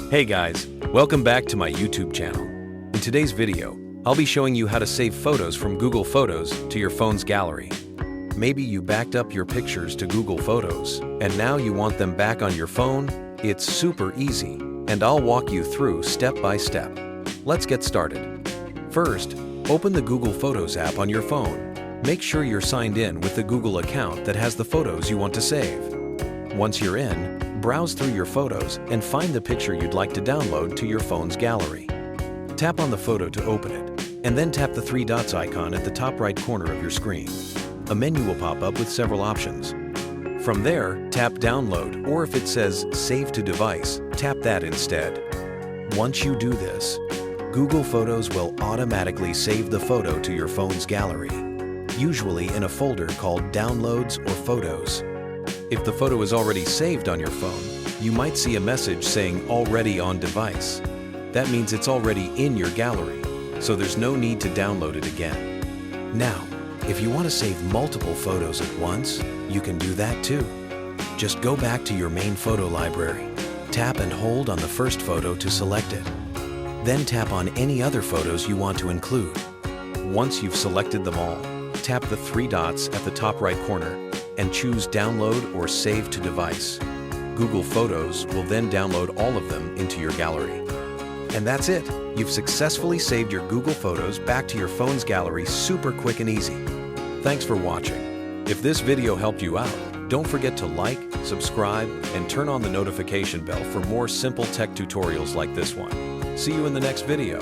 Hey guys, welcome back to my YouTube channel. In today's video, I'll be showing you how to save photos from Google Photos to your phone's gallery. Maybe you backed up your pictures to Google Photos, and now you want them back on your phone. It's super easy, and I'll walk you through step by step. Let's get started. First, open the Google Photos app on your phone. Make sure you're signed in with the Google account that has the photos you want to save. Once you're in, browse through your photos and find the picture you'd like to download to your phone's gallery. Tap on the photo to open it, and then tap the three dots icon at the top right corner of your screen. A menu will pop up with several options. From there, tap Download, or if it says Save to Device, tap that instead. Once you do this, Google Photos will automatically save the photo to your phone's gallery, usually in a folder called Downloads or Photos. If the photo is already saved on your phone, you might see a message saying Already on Device. That means it's already in your gallery, so there's no need to download it again. Now, if you want to save multiple photos at once, you can do that too. Just go back to your main photo library, tap and hold on the first photo to select it. Then tap on any other photos you want to include. Once you've selected them all, tap the three dots at the top right corner and choose Download or Save to Device. Google Photos will then download all of them into your gallery. And that's it! You've successfully saved your Google Photos back to your phone's gallery super quick and easy. Thanks for watching. If this video helped you out, don't forget to like, subscribe, and turn on the notification bell for more simple tech tutorials like this one. See you in the next video.